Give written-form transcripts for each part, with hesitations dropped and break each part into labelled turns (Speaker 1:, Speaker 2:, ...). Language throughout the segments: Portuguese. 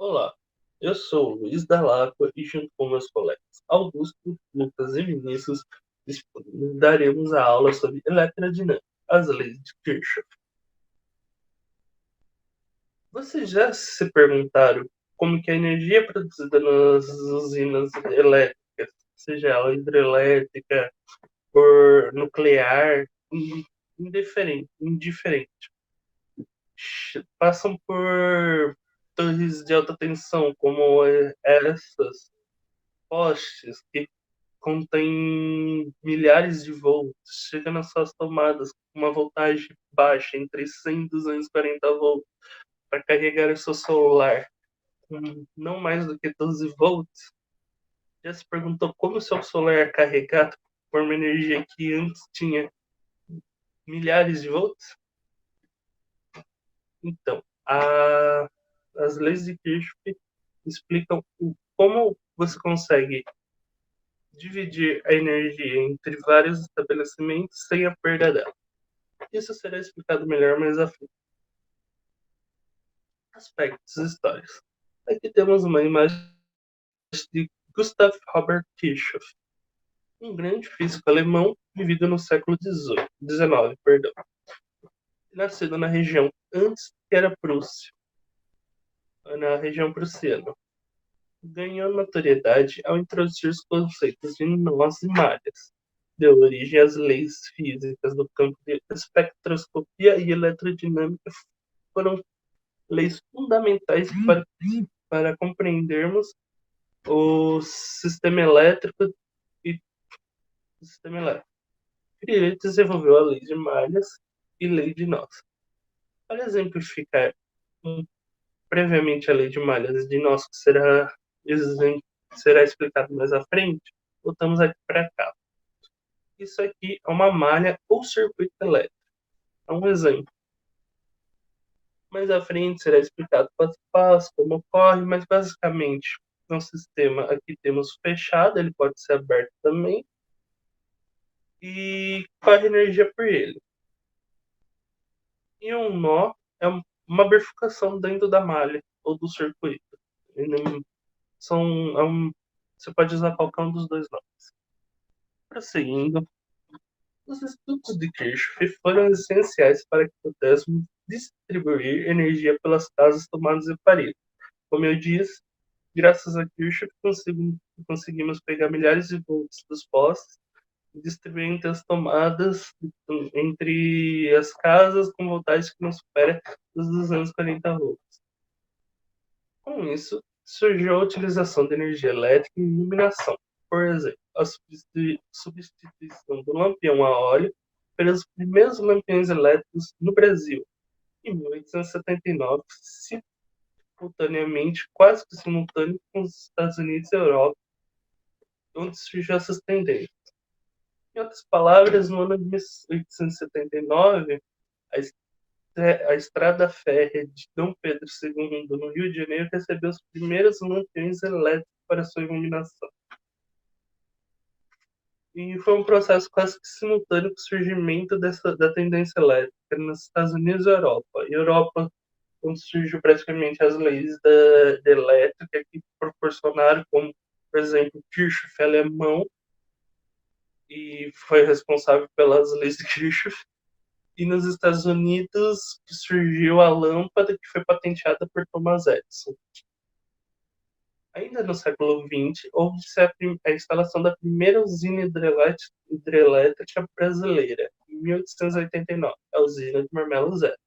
Speaker 1: Olá, eu sou o Luiz Dalacqua e junto com meus colegas Augusto, Lucas e Vinícius daremos a aula sobre eletrodinâmica, as leis de Kirchhoff. Vocês já se perguntaram como que a energia é produzida nas usinas elétricas, seja ela hidrelétrica, por nuclear, indiferente. Passam por torres de alta tensão, como essas postes que contém milhares de volts, chega nas suas tomadas com uma voltagem baixa, entre 100 e 240 volts, para carregar o seu celular com não mais do que 12 volts. Já se perguntou como o seu celular é carregado por uma energia que antes tinha milhares de volts? Então, as leis de Kirchhoff explicam como você consegue dividir a energia entre vários estabelecimentos sem a perda dela. Isso será explicado melhor mais à frente. Aspectos históricos. Aqui temos uma imagem de Gustav Robert Kirchhoff, um grande físico alemão vivido no século XIX, nascido na região antes que era Prússia, na região prussiana. Ganhou notoriedade ao introduzir os conceitos de nós e malhas, deu origem às leis físicas do campo de espectroscopia e eletrodinâmica. Foram leis fundamentais para compreendermos o sistema elétrico e o sistema elétrico. Ele desenvolveu a lei de malhas e lei de nós. Para exemplificar previamente a lei de malhas de nós, que será explicado mais à frente, voltamos aqui para cá. Isso aqui é uma malha ou circuito elétrico. É um exemplo. Mais à frente será explicado passo a passo como ocorre, mas basicamente é um sistema aqui temos fechado, ele pode ser aberto também, e corre energia por ele. E um nó é uma bifurcação dentro da malha ou do circuito. Você pode usar qualquer um dos dois nomes. Prosseguindo, os estudos de Kirchhoff foram essenciais para que pudéssemos distribuir energia pelas casas, tomadas e paredes. Como eu disse, graças a Kirchhoff conseguimos pegar milhares de volts dos postes e distribuir entre as tomadas, entre as casas, com voltagem que não supera os 240 volts. Com isso, surgiu a utilização de energia elétrica em iluminação. Por exemplo, a substituição do lampião a óleo pelos primeiros lampiões elétricos no Brasil, em 1879, simultaneamente, quase que simultâneo com os Estados Unidos e a Europa, onde surgiu essas tendências. Em outras palavras, no ano de 1879, a estrada férrea de Dom Pedro II, no Rio de Janeiro, recebeu os primeiros lampiões elétricos para sua iluminação. E foi um processo quase que simultâneo com o surgimento da tendência elétrica nos Estados Unidos e Europa. E Europa, quando surgiu praticamente as leis da elétrica, que proporcionaram, como, por exemplo, Kirchhoff alemão, e foi responsável pelas leis de Kirchhoff. E nos Estados Unidos surgiu a lâmpada, que foi patenteada por Thomas Edison. Ainda no século XX, houve-se a instalação da primeira usina hidrelétrica brasileira, em 1889, a usina de Marmelo Zero.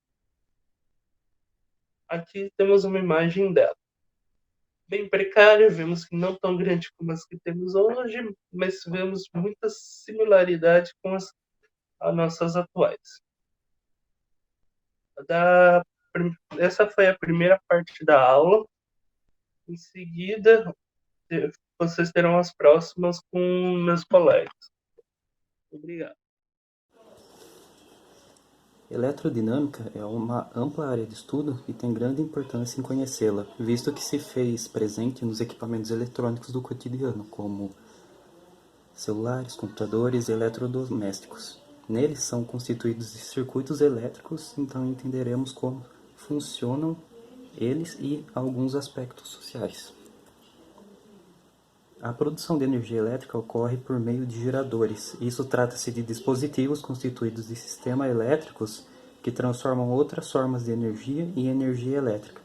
Speaker 1: Aqui temos uma imagem dela. Bem precária, vemos que não tão grande como as que temos hoje, mas vemos muita similaridade com as nossas atuais. Essa foi a primeira parte da aula. Em seguida, vocês terão as próximas com meus colegas. Obrigado.
Speaker 2: Eletrodinâmica é uma ampla área de estudo e tem grande importância em conhecê-la, visto que se fez presente nos equipamentos eletrônicos do cotidiano, como celulares, computadores e eletrodomésticos. Neles são constituídos de circuitos elétricos, então entenderemos como funcionam eles e alguns aspectos sociais. A produção de energia elétrica ocorre por meio de geradores. Isso trata-se de dispositivos constituídos de sistemas elétricos que transformam outras formas de energia em energia elétrica.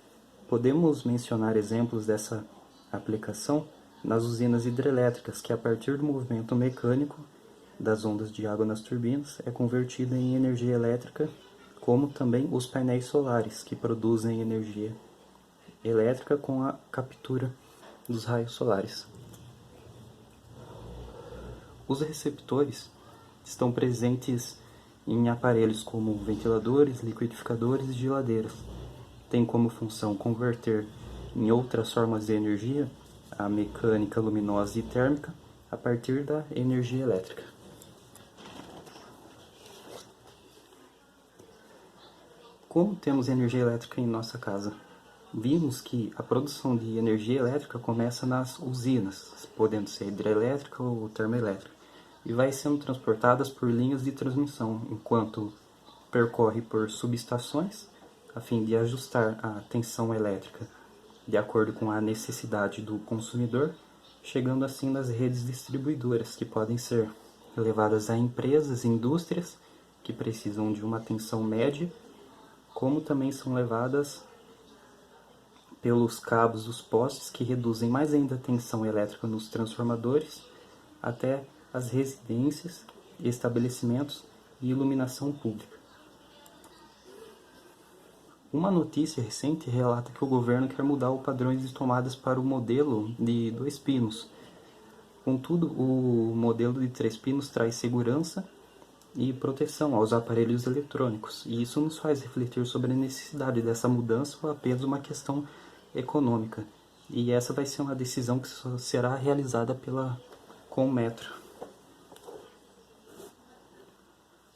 Speaker 2: Podemos mencionar exemplos dessa aplicação nas usinas hidrelétricas, que a partir do movimento mecânico das ondas de água nas turbinas é convertida em energia elétrica, como também os painéis solares, que produzem energia elétrica com a captura dos raios solares. Os receptores estão presentes em aparelhos como ventiladores, liquidificadores e geladeiras. Tem como função converter em outras formas de energia a mecânica, luminosa e térmica a partir da energia elétrica. Como temos energia elétrica em nossa casa? Vimos que a produção de energia elétrica começa nas usinas, podendo ser hidrelétrica ou termoelétrica, e vai sendo transportadas por linhas de transmissão, enquanto percorre por subestações, a fim de ajustar a tensão elétrica de acordo com a necessidade do consumidor, chegando assim nas redes distribuidoras, que podem ser levadas a empresas e indústrias que precisam de uma tensão média, como também são levadas pelos cabos dos postes, que reduzem mais ainda a tensão elétrica nos transformadores, até as residências, estabelecimentos e iluminação pública. Uma notícia recente relata que o governo quer mudar o padrão de tomadas para o modelo de 2 pinos. Contudo, o modelo de 3 pinos traz segurança e proteção aos aparelhos eletrônicos, e isso nos faz refletir sobre a necessidade dessa mudança ou apenas uma questão econômica. E essa vai ser uma decisão que só será realizada pela Conmetro.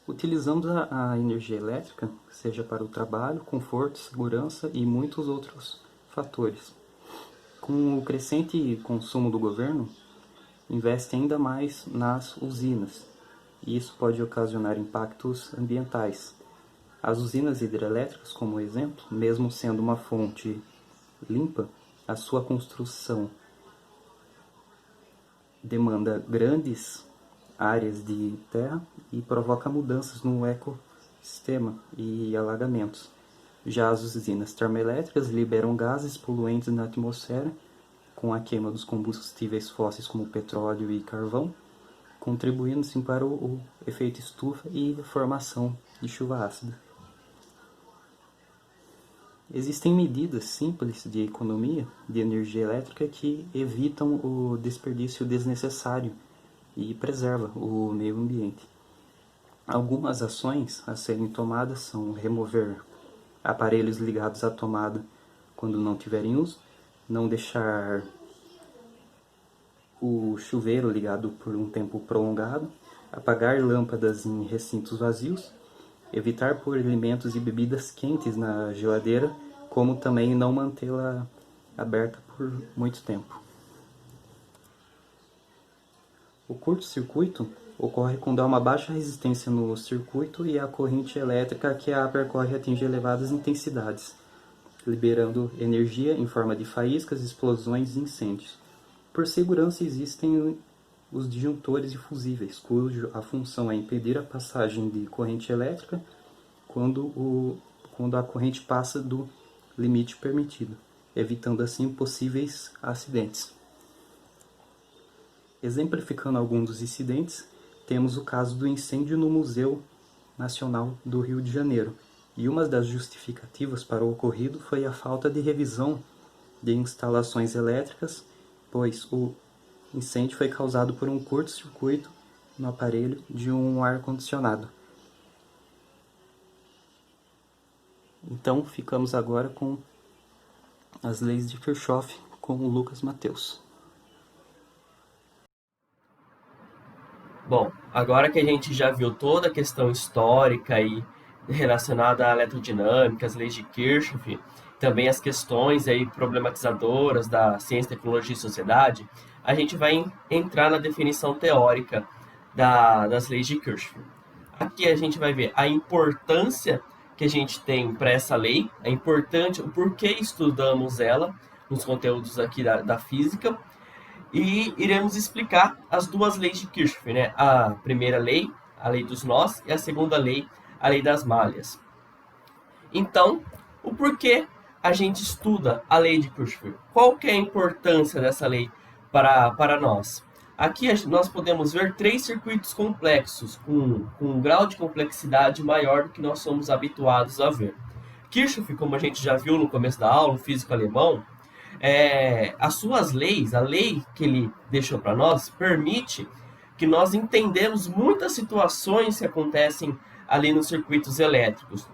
Speaker 2: Utilizamos a energia elétrica, seja para o trabalho, conforto, segurança e muitos outros fatores. Com o crescente consumo do governo, investe ainda mais nas usinas, e isso pode ocasionar impactos ambientais. As usinas hidrelétricas, como exemplo, mesmo sendo uma fonte limpa, a sua construção demanda grandes áreas de terra e provoca mudanças no ecossistema e alagamentos. Já as usinas termoelétricas liberam gases poluentes na atmosfera com a queima dos combustíveis fósseis como petróleo e carvão, contribuindo assim para o efeito estufa e a formação de chuva ácida. Existem medidas simples de economia de energia elétrica que evitam o desperdício desnecessário e preserva o meio ambiente. Algumas ações a serem tomadas são remover aparelhos ligados à tomada quando não tiverem uso, não deixar o chuveiro ligado por um tempo prolongado, apagar lâmpadas em recintos vazios, evitar pôr alimentos e bebidas quentes na geladeira, como também não mantê-la aberta por muito tempo. O curto-circuito ocorre quando há uma baixa resistência no circuito e a corrente elétrica que a percorre atinge elevadas intensidades, liberando energia em forma de faíscas, explosões e incêndios. Por segurança, existem os disjuntores difusíveis, cuja função é impedir a passagem de corrente elétrica quando a corrente passa do limite permitido, evitando assim possíveis acidentes. Exemplificando alguns dos incidentes, temos o caso do incêndio no Museu Nacional do Rio de Janeiro, e uma das justificativas para o ocorrido foi a falta de revisão de instalações elétricas, pois o incêndio foi causado por um curto-circuito no aparelho de um ar-condicionado. Então, ficamos agora com as leis de Kirchhoff com o Lucas Mateus.
Speaker 3: Bom, agora que a gente já viu toda a questão histórica e relacionada à eletrodinâmica, as leis de Kirchhoff, também as questões aí problematizadoras da ciência, tecnologia e sociedade, a gente vai entrar na definição teórica das leis de Kirchhoff. Aqui a gente vai ver a importância que a gente tem para essa lei, é importante o porquê estudamos ela nos conteúdos aqui da física, e iremos explicar as duas leis de Kirchhoff, né? A primeira lei, a lei dos nós, e a segunda lei, a lei das malhas. Então, o porquê a gente estuda a lei de Kirchhoff? Qual que é a importância dessa lei para nós? Aqui nós podemos ver 3 circuitos complexos, com um grau de complexidade maior do que nós somos habituados a ver. Kirchhoff, como a gente já viu no começo da aula, o físico alemão, as suas leis, a lei que ele deixou para nós, permite que nós entendamos muitas situações que acontecem ali nos circuitos elétricos,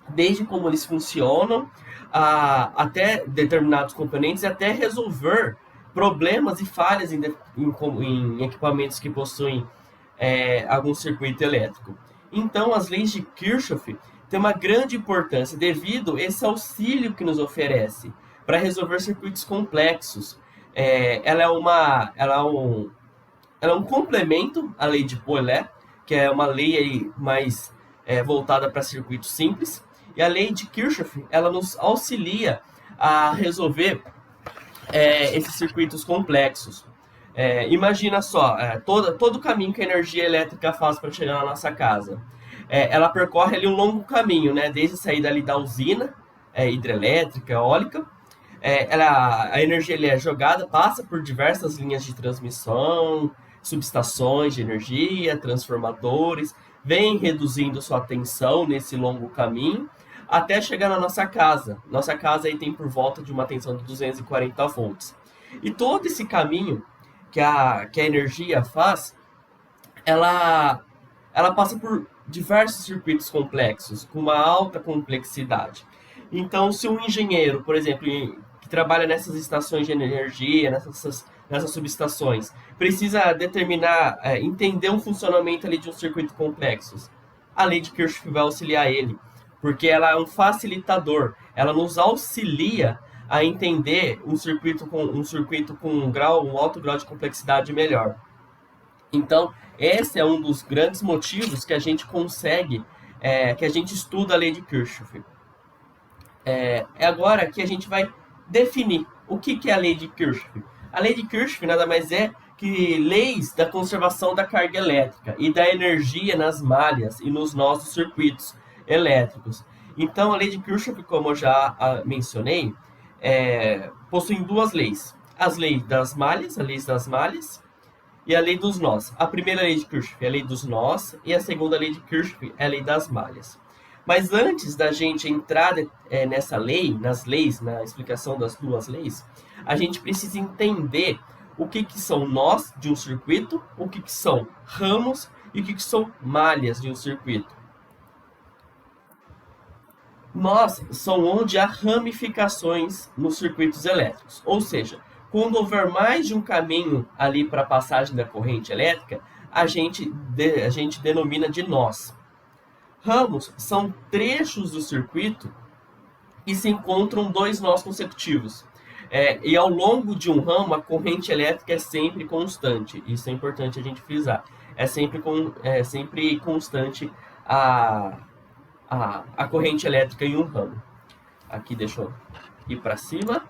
Speaker 3: desde como eles funcionam, até determinados componentes, e até resolver problemas e falhas em equipamentos que possuem algum circuito elétrico. Então, as leis de Kirchhoff têm uma grande importância devido a esse auxílio que nos oferece para resolver circuitos complexos. Ela é um complemento à lei de Pauli, que é uma lei aí mais voltada para circuitos simples, e a lei de Kirchhoff, ela nos auxilia a resolver esses circuitos complexos. Imagina só, todo o caminho que a energia elétrica faz para chegar na nossa casa. Ela percorre ali um longo caminho, né? Desde sair dali da usina hidrelétrica, eólica. A energia é jogada, passa por diversas linhas de transmissão, subestações de energia, transformadores, vem reduzindo sua tensão nesse longo caminho, até chegar na nossa casa. Nossa casa aí tem por volta de uma tensão de 240 volts. E todo esse caminho que a energia faz, ela passa por diversos circuitos complexos, com uma alta complexidade. Então, se um engenheiro, por exemplo, que trabalha nessas estações de energia, nessas subestações, precisa determinar, entender um funcionamento ali de um circuito complexo, a lei de Kirchhoff vai auxiliar ele, porque ela é um facilitador, ela nos auxilia a entender um circuito com um alto grau de complexidade melhor. Então, esse é um dos grandes motivos que a gente consegue, que a gente estuda a lei de Kirchhoff. Agora que a gente vai definir o que é a lei de Kirchhoff. A lei de Kirchhoff nada mais é que leis da conservação da carga elétrica e da energia nas malhas e nos nossos circuitos elétricos. Então, a lei de Kirchhoff, como eu já mencionei, possui 2 leis. As leis das malhas e a lei dos nós. A primeira lei de Kirchhoff é a lei dos nós e a segunda lei de Kirchhoff é a lei das malhas. Mas antes da gente entrar nessa lei, na explicação das 2 leis, a gente precisa entender o que são nós de um circuito, o que são ramos e o que são malhas de um circuito. Nós são onde há ramificações nos circuitos elétricos, ou seja, quando houver mais de um caminho ali para a passagem da corrente elétrica, a gente denomina de nós. Ramos são trechos do circuito e se encontram 2 nós consecutivos. E ao longo de um ramo, a corrente elétrica é sempre constante. Isso é importante a gente frisar. É sempre constante a corrente elétrica em um ramo. Aqui, deixa eu ir para cima.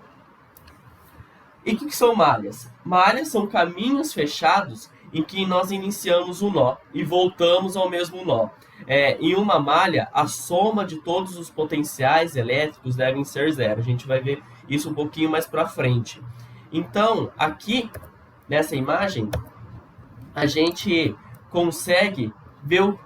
Speaker 3: E o que são malhas? Malhas são caminhos fechados em que nós iniciamos um nó e voltamos ao mesmo nó. Em uma malha, a soma de todos os potenciais elétricos devem ser 0. A gente vai ver isso um pouquinho mais para frente. Então, aqui, nessa imagem, a gente consegue ver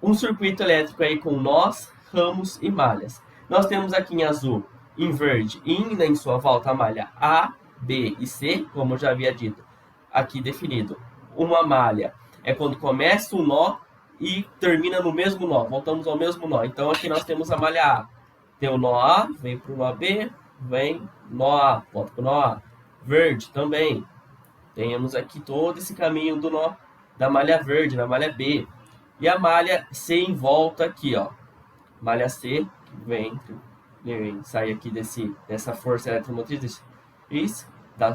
Speaker 3: um circuito elétrico aí com nós, ramos e malhas. Nós temos aqui em azul, em verde, em sua volta a malha A, B e C, como eu já havia dito, aqui definido. Uma malha é quando começa um nó e termina no mesmo nó, voltamos ao mesmo nó. Então aqui nós temos a malha A. Tem o nó A, vem para o nó B, vem nó A, volta para o nó A. Verde também. Temos aqui todo esse caminho do nó da malha verde, na malha B. E a malha C em volta aqui, ó. Malha C, que sai aqui dessa força eletromotriz. Isso,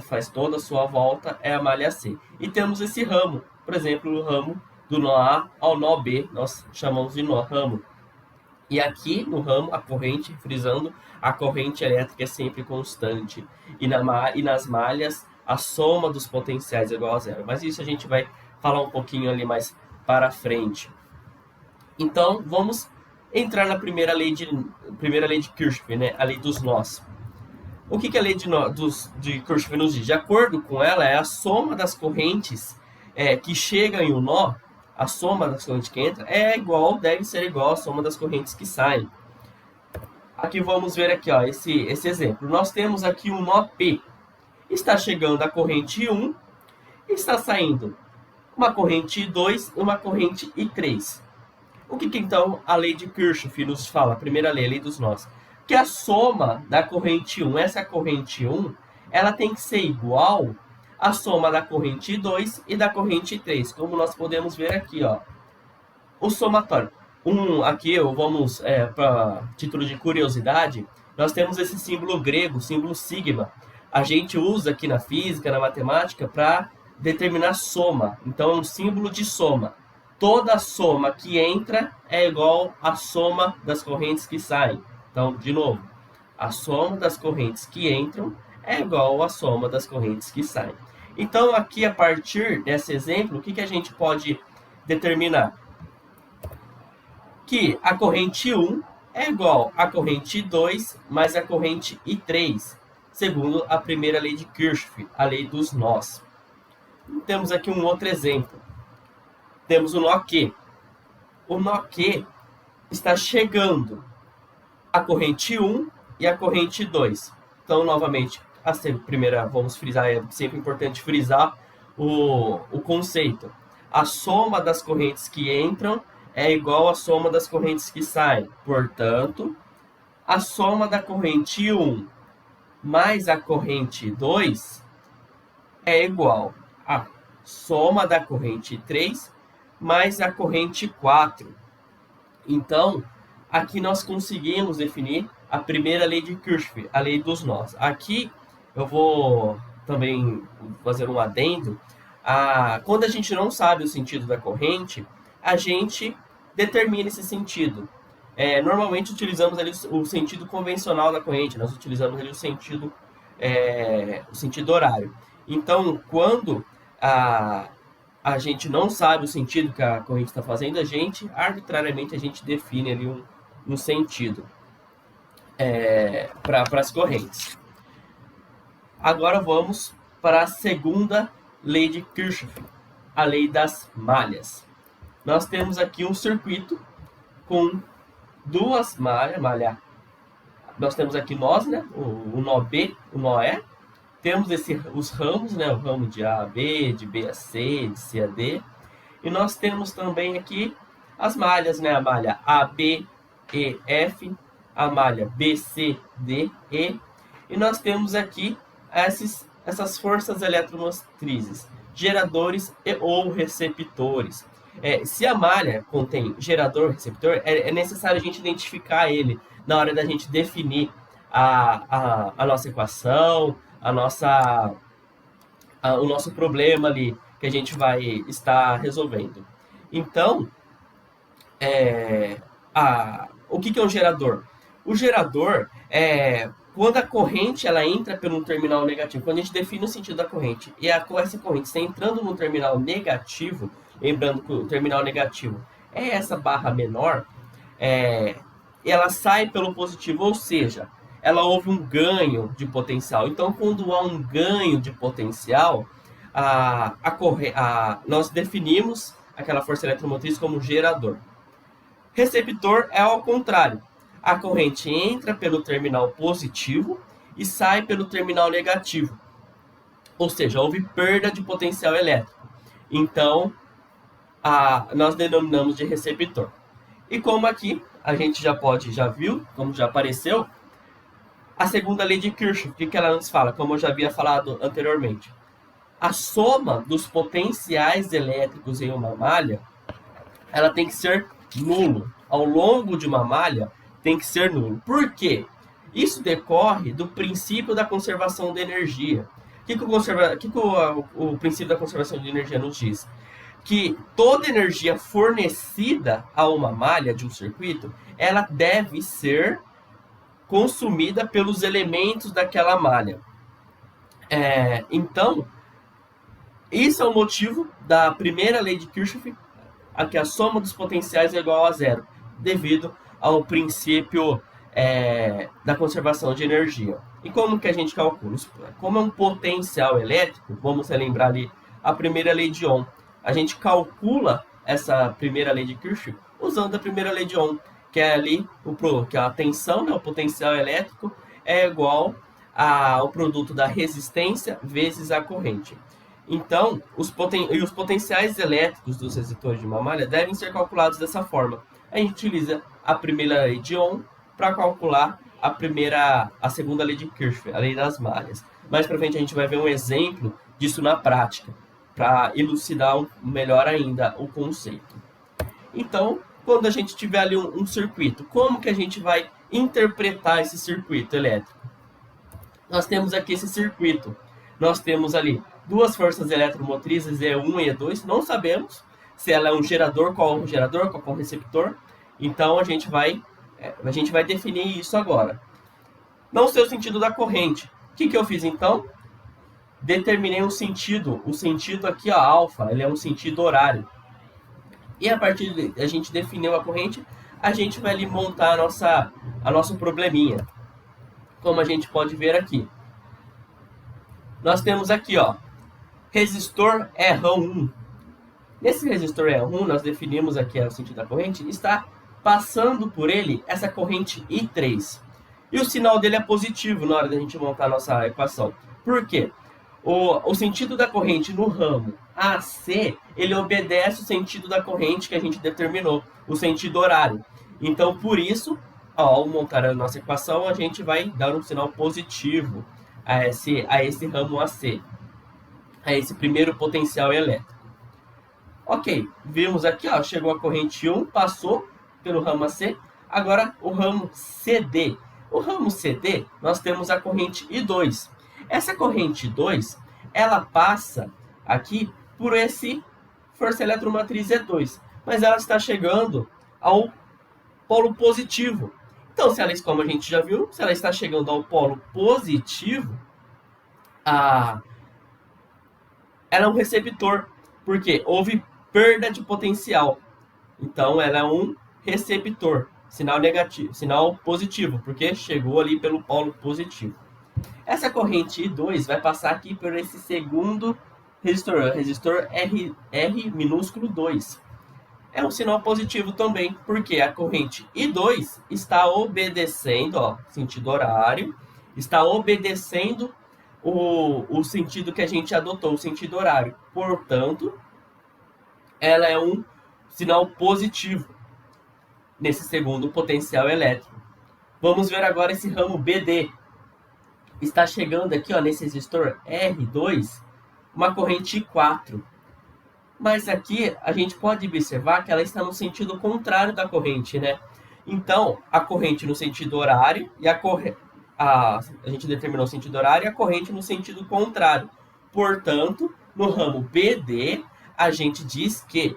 Speaker 3: faz toda a sua volta, é a malha C. E temos esse ramo, por exemplo, o ramo do nó A ao nó B, nós chamamos de nó ramo. E aqui no ramo, a corrente, frisando, a corrente elétrica é sempre constante. E nas malhas, a soma dos potenciais é igual a zero. Mas isso a gente vai falar um pouquinho ali mais para frente. Então, vamos entrar na primeira lei de Kirchhoff, né? A lei dos nós. O que a lei de Kirchhoff nos diz? De acordo com ela, é a soma das correntes que chegam em um nó, a soma das correntes que entram, deve ser igual à soma das correntes que saem. Aqui vamos ver aqui, ó, esse exemplo. Nós temos aqui um nó P. Está chegando a corrente I1, está saindo uma corrente I2 e uma corrente I3. O que então a lei de Kirchhoff nos fala? A primeira lei, a lei dos nós. Que a soma da corrente 1, essa corrente 1, ela tem que ser igual à soma da corrente 2 e da corrente 3, como nós podemos ver aqui, ó. O somatório. Aqui, vamos, para título de curiosidade, nós temos esse símbolo grego, símbolo sigma. A gente usa aqui na física, na matemática, para determinar soma. Então, é um símbolo de soma. Toda soma que entra é igual à soma das correntes que saem. Então, de novo, a soma das correntes que entram é igual à soma das correntes que saem. Então, aqui, a partir desse exemplo, o que a gente pode determinar? Que a corrente 1 é igual à corrente 2 mais a corrente I3, segundo a primeira lei de Kirchhoff, a lei dos nós. Temos aqui um outro exemplo. Temos o nó Q. O nó Q está chegando a corrente 1 e a corrente 2. Então, novamente, vamos frisar, é sempre importante frisar o conceito. A soma das correntes que entram é igual à soma das correntes que saem. Portanto, a soma da corrente 1 mais a corrente 2 é igual à soma da corrente 3 mais a corrente 4. Então, aqui nós conseguimos definir a primeira lei de Kirchhoff, a lei dos nós. Aqui eu vou também fazer um adendo. Quando a gente não sabe o sentido da corrente, a gente determina esse sentido. Normalmente utilizamos ali o sentido convencional da corrente, nós utilizamos ali o sentido horário. Então, quando a gente não sabe o sentido que a corrente está fazendo, arbitrariamente, a gente define ali um sentido para as correntes. Agora vamos para a segunda lei de Kirchhoff, a lei das malhas. Nós temos aqui um circuito com duas malhas. Nós temos aqui nós, né? O nó B, o nó E. Temos os ramos, né? O ramo de A a B, de B a C, de C a D. E nós temos também aqui as malhas, né? A malha A, B, E, F, a malha B, C, D, E. E nós temos aqui essas forças eletromotrizes, geradores ou receptores. Se a malha contém gerador ou receptor, é necessário a gente identificar ele na hora da gente definir a nossa equação, o nosso problema ali que a gente vai estar resolvendo. Então, o que é um gerador? O gerador é quando a corrente ela entra pelo terminal negativo, quando a gente define o sentido da corrente, e essa corrente está entrando no terminal negativo, lembrando que o terminal negativo é essa barra menor, ela sai pelo positivo, ou seja, ela houve um ganho de potencial. Então, quando há um ganho de potencial, nós definimos aquela força eletromotriz como gerador. Receptor é ao contrário. A corrente entra pelo terminal positivo e sai pelo terminal negativo. Ou seja, houve perda de potencial elétrico. Então, nós denominamos de receptor. E como aqui a gente já viu, como já apareceu, a segunda lei de Kirchhoff, o que ela nos fala? Como eu já havia falado anteriormente. A soma dos potenciais elétricos em uma malha, ela tem que ser nulo. Ao longo de uma malha, tem que ser nulo. Por quê? Isso decorre do princípio da conservação de energia. O que o princípio da conservação de energia nos diz? que toda energia fornecida a uma malha de um circuito, ela deve ser consumida pelos elementos daquela malha. Então, isso é o motivo da primeira lei de Kirchhoff, a que a soma dos potenciais é igual a zero, devido ao princípio da conservação de energia. E como que a gente calcula? Como é um potencial elétrico, vamos relembrar ali a primeira lei de Ohm. A gente calcula essa primeira lei de Kirchhoff usando a primeira lei de Ohm, que é ali que a tensão, né, o potencial elétrico, é igual ao produto da resistência vezes a corrente. Então, os potenciais elétricos dos resistores de uma malha devem ser calculados dessa forma. A gente utiliza a primeira lei de Ohm para calcular a segunda lei de Kirchhoff, a lei das malhas. Mais para frente a gente vai ver um exemplo disso na prática, para elucidar melhor ainda o conceito. Então, quando a gente tiver ali um circuito, como que a gente vai interpretar esse circuito elétrico? Nós temos aqui esse circuito. Nós temos ali duas forças eletromotrizes, E1 e E2. Não sabemos se ela é um gerador, qual é um receptor. Então, a gente vai definir isso agora. Não sei o sentido da corrente. O que eu fiz, então? Determinei um sentido. O sentido aqui, ó, alfa, ele é um sentido horário. E a partir de a gente definiu a corrente, a gente vai ali montar a nosso probleminha. Como a gente pode ver aqui. Nós temos aqui, ó, resistor R1. Nesse resistor R1, nós definimos aqui o sentido da corrente, está passando por ele essa corrente I3. E o sinal dele é positivo na hora da gente montar a nossa equação. Por quê? O sentido da corrente no ramo AC, ele obedece o sentido da corrente que a gente determinou, o sentido horário. Então, por isso, ao montar a nossa equação, a gente vai dar um sinal positivo a esse ramo AC, a esse primeiro potencial elétrico. Ok, vimos aqui, ó, chegou a corrente 1, passou pelo ramo AC, agora o ramo CD. O ramo CD, nós temos a corrente I2. Essa corrente I2, ela passa aqui por esse força eletromotriz E2, mas ela está chegando ao polo positivo. Então, como a gente já viu, se ela está chegando ao polo positivo, ela é um receptor, porque houve perda de potencial. Então, ela é um receptor, sinal negativo, sinal positivo, porque chegou ali pelo polo positivo. Essa corrente I2 vai passar aqui por esse segundo resistor R minúsculo 2. É um sinal positivo também, porque a corrente I2 está obedecendo, ó, sentido horário, está obedecendo o sentido que a gente adotou, o sentido horário. Portanto, ela é um sinal positivo nesse segundo potencial elétrico. Vamos ver agora esse ramo BD. Está chegando aqui, ó, nesse resistor R2, uma corrente I4. Mas aqui a gente pode observar que ela está no sentido contrário da corrente, né? Então, a corrente no sentido horário e a gente determinou o sentido horário e a corrente no sentido contrário. Portanto, no ramo BD, a gente diz que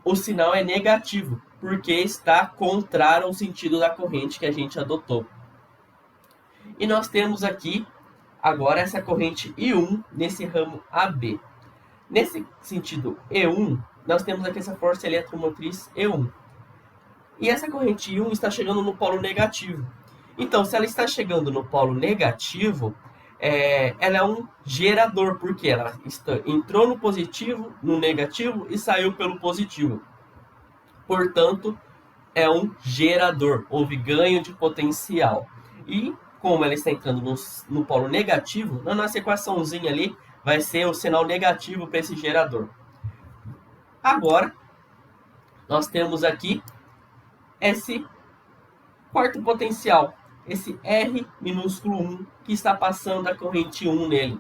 Speaker 3: o sinal é negativo, porque está contrário ao sentido da corrente que a gente adotou. E nós temos aqui, agora, essa corrente I1 nesse ramo AB. Nesse sentido E1, nós temos aqui essa força eletromotriz E1. E essa corrente I1 está chegando no polo negativo. Então, se ela está chegando no polo negativo, ela é um gerador, porque ela entrou no positivo, no negativo e saiu pelo positivo. Portanto, é um gerador, houve ganho de potencial. E como ela está entrando no polo negativo, na nossa equaçãozinha ali, vai ser o sinal negativo para esse gerador. Agora, nós temos aqui esse quarto potencial, esse R minúsculo 1, que está passando a corrente 1 nele.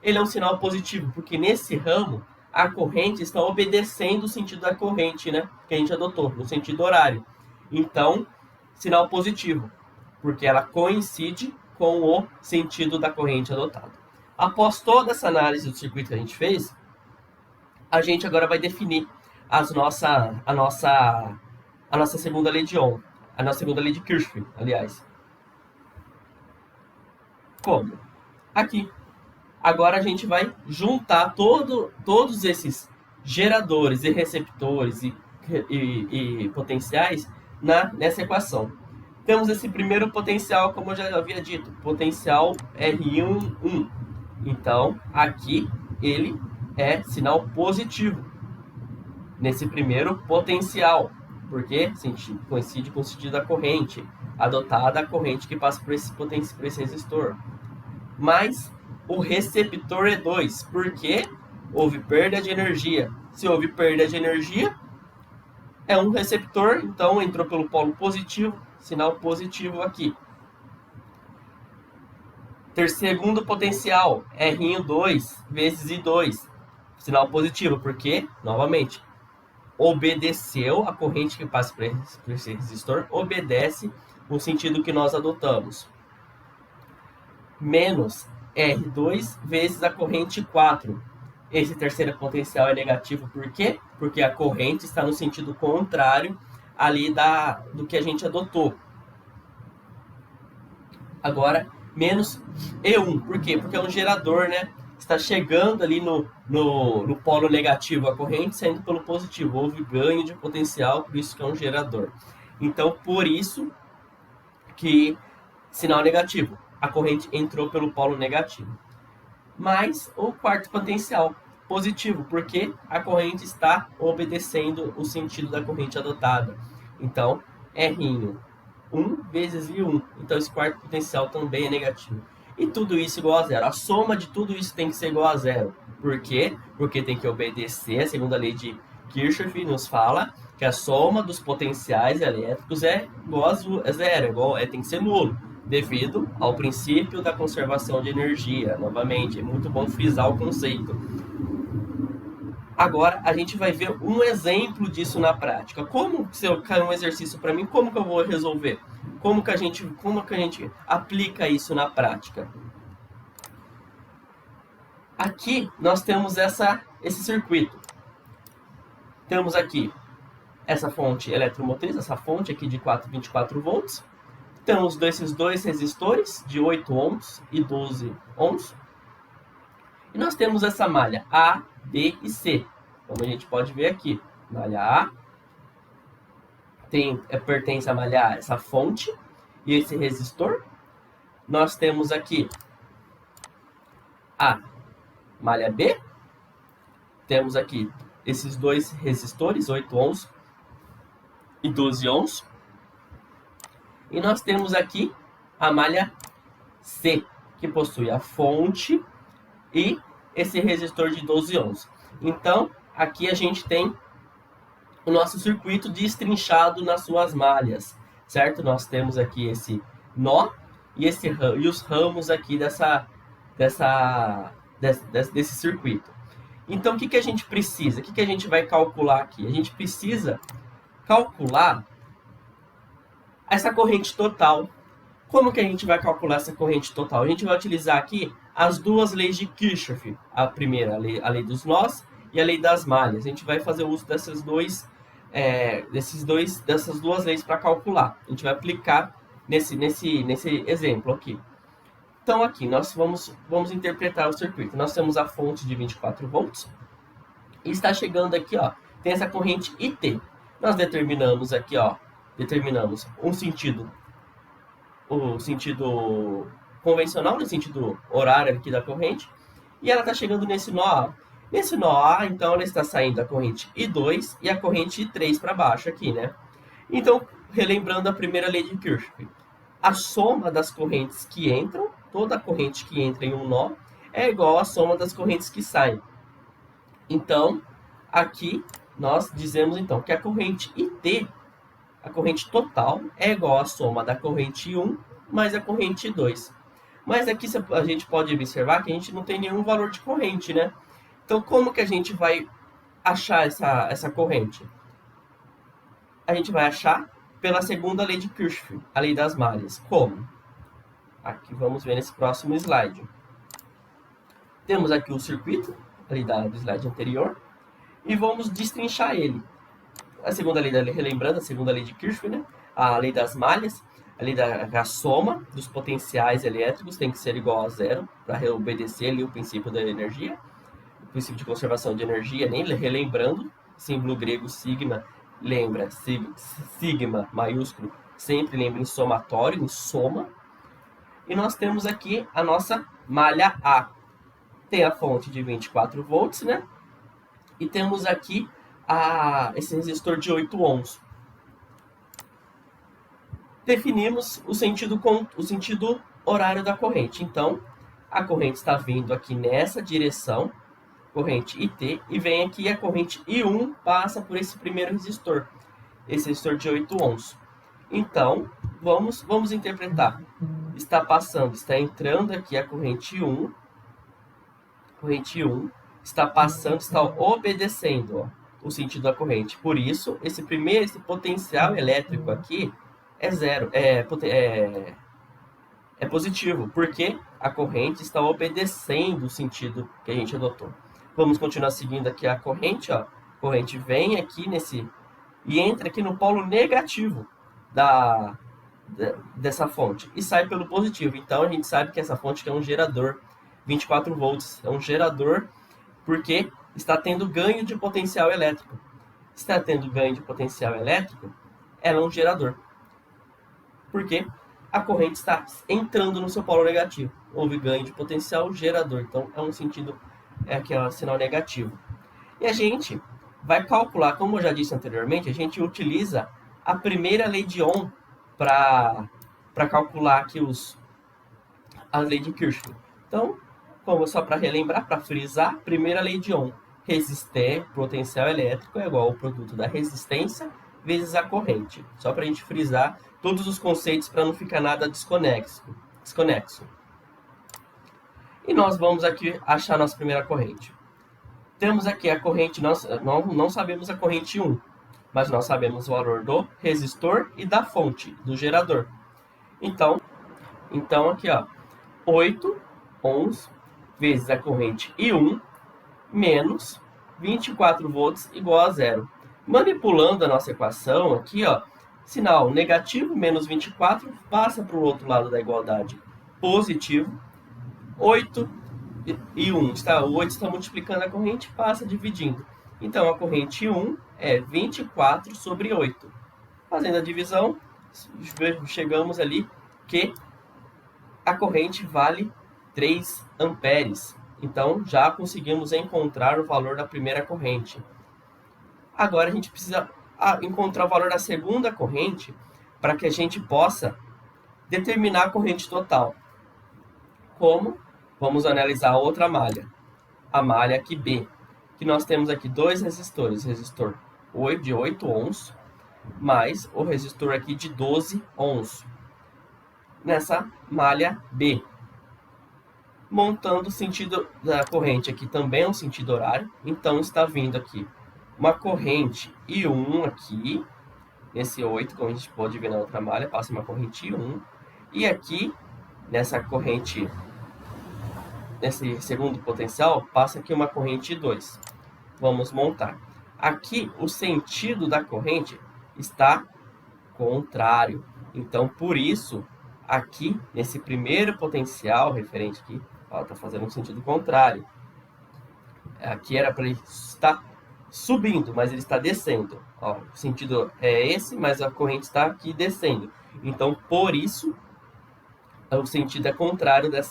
Speaker 3: Ele é um sinal positivo, porque nesse ramo, a corrente está obedecendo o sentido da corrente, né, que a gente adotou, no sentido horário. Então, sinal positivo, porque ela coincide com o sentido da corrente adotado. Após toda essa análise do circuito que a gente fez, a gente agora vai definir a nossa segunda lei de Ohm, a nossa segunda lei de Kirchhoff, aliás. Como? Aqui. Agora a gente vai juntar todos esses geradores e receptores e potenciais nessa equação. Temos esse primeiro potencial, como eu já havia dito, potencial R1. Então, aqui ele é sinal positivo nesse primeiro potencial, porque coincide com o sentido da corrente, adotada a corrente que passa por esse resistor. Mas o receptor é 2, porque houve perda de energia. Se houve perda de energia, é um receptor, então entrou pelo polo positivo, sinal positivo aqui. Segundo potencial, R2 vezes I2, sinal positivo, porque, novamente, obedeceu a corrente que passa por esse resistor, obedece o sentido que nós adotamos. Menos R2 vezes a corrente 4. Esse terceiro potencial é negativo, por quê? Porque a corrente está no sentido contrário ali do que a gente adotou. Agora, menos E1, por quê? Porque é um gerador, né? Está chegando ali no polo negativo a corrente, saindo pelo positivo. Houve ganho de potencial, por isso que é um gerador. Então, por isso que sinal negativo. A corrente entrou pelo polo negativo. Mas o quarto potencial positivo, porque a corrente está obedecendo o sentido da corrente adotada. Então, R1 vezes I1. Então, esse quarto potencial também é negativo. E tudo isso igual a zero. A soma de tudo isso tem que ser igual a zero. Por quê? Porque tem que obedecer a segunda lei de Kirchhoff, nos fala que a soma dos potenciais elétricos é igual a zero, tem que ser nulo, devido ao princípio da conservação de energia. Novamente, é muito bom frisar o conceito. Agora, a gente vai ver um exemplo disso na prática. Como, se eu cair um exercício para mim, como que eu vou resolver? Como que a gente aplica isso na prática? Aqui, nós temos esse circuito. Temos aqui essa fonte eletromotriz, essa fonte aqui de 24 volts. Temos esses dois resistores de 8 ohms e 12 ohms. E nós temos essa malha A, B e C. Como a gente pode ver aqui, malha A pertence à malha A, essa fonte e esse resistor. Nós temos aqui a malha B. Temos aqui esses dois resistores, 8 ohms e 12 ohms. E nós temos aqui a malha C, que possui a fonte e esse resistor de 12 ohms. Então, aqui a gente tem o nosso circuito destrinchado nas suas malhas, certo? Nós temos aqui esse nó e os ramos aqui desse circuito. Então, o que a gente precisa? O que a gente vai calcular aqui? A gente precisa calcular essa corrente total. Como que a gente vai calcular essa corrente total? A gente vai utilizar aqui as duas leis de Kirchhoff. A primeira, a lei dos nós e a lei das malhas. A gente vai fazer uso dessas duas leis para calcular. A gente vai aplicar nesse exemplo aqui. Então, aqui, nós vamos interpretar o circuito. Nós temos a fonte de 24 volts. E está chegando aqui, ó, tem essa corrente IT. Nós determinamos aqui, ó, o sentido convencional, no sentido horário aqui da corrente. E ela está chegando nesse nó A. Nesse nó A, então, ela está saindo a corrente I2 e a corrente I3 para baixo aqui, né? Então, relembrando a primeira lei de Kirchhoff. A soma das correntes que entram, toda corrente que entra em um nó, é igual à soma das correntes que saem. Então, aqui, nós dizemos, então, que a corrente IT, a corrente total, é igual à soma da corrente I1 mais a corrente I2. Mas aqui a gente pode observar que a gente não tem nenhum valor de corrente, né? Então, como que a gente vai achar essa corrente? A gente vai achar pela segunda lei de Kirchhoff, a lei das malhas. Como? Aqui vamos ver nesse próximo slide. Temos aqui o circuito, ali do slide anterior. e vamos destrinchar ele. A segunda lei, relembrando, a segunda lei de Kirchhoff, né? A lei das malhas, a lei da soma dos potenciais elétricos tem que ser igual a zero para obedecer ali o princípio da energia, o princípio de conservação de energia, nem relembrando, símbolo grego sigma, lembra, sigma maiúsculo, sempre lembra em somatório, em soma. E nós temos aqui a nossa malha A. Tem a fonte de 24 volts, né? E temos aqui esse resistor de 8 ohms. Definimos o sentido horário da corrente. Então, a corrente está vindo aqui nessa direção, corrente IT, e vem aqui a corrente I1 passa por esse primeiro resistor, esse resistor de 8 ohms. Então, vamos interpretar. Está entrando aqui a corrente 1, está passando, está obedecendo, ó, o sentido da corrente. Por isso, esse potencial elétrico aqui é zero, é positivo, porque a corrente está obedecendo o sentido que a gente adotou. Vamos continuar seguindo aqui a corrente, ó. A corrente vem aqui e entra aqui no polo negativo dessa fonte e sai pelo positivo. Então a gente sabe que essa fonte é um gerador, 24 volts, é um gerador porque está tendo ganho de potencial elétrico. Está tendo ganho de potencial elétrico, ela é um gerador. Porque a corrente está entrando no seu polo negativo. Houve ganho de potencial gerador. Então é um sentido, aqui é um sinal negativo. E a gente vai calcular, como eu já disse anteriormente, a gente utiliza a primeira lei de Ohm para calcular aqui a lei de Kirchhoff. Então, só para relembrar, para frisar, primeira lei de Ohm. Resistor, potencial elétrico, é igual ao produto da resistência vezes a corrente. Só para a gente frisar todos os conceitos para não ficar nada desconexo. E nós vamos aqui achar nossa primeira corrente. Temos aqui a corrente, nós não sabemos a corrente 1, mas nós sabemos o valor do resistor e da fonte, do gerador. Então aqui, ó, 8 ohms vezes a corrente I1 menos 24 volts igual a zero. Manipulando a nossa equação aqui, ó, sinal negativo menos 24 passa para o outro lado da igualdade positivo. 8 e 1, o 8 está multiplicando a corrente, passa dividindo. Então, a corrente 1 é 24 sobre 8. Fazendo a divisão, chegamos ali que a corrente vale 3 amperes. Então, já conseguimos encontrar o valor da primeira corrente. Agora, a gente precisa encontrar o valor da segunda corrente para que a gente possa determinar a corrente total. Como? Vamos analisar a outra malha. A malha aqui B, que nós temos aqui dois resistores. Resistor de 8 ohms, mais o resistor aqui de 12 ohms. Nessa malha B. Montando o sentido da corrente aqui também é um sentido horário. Então, está vindo aqui uma corrente I1 aqui, nesse 8, como a gente pode ver na outra malha, passa uma corrente I1. E aqui, nessa corrente, nesse segundo potencial, passa aqui uma corrente I2. Vamos montar. Aqui, o sentido da corrente está contrário. Então, por isso, aqui, nesse primeiro potencial referente aqui, está fazendo um sentido contrário. Aqui era para ele estar subindo, mas ele está descendo. Ó, o sentido é esse, mas a corrente está aqui descendo. Então, por isso, o sentido é contrário da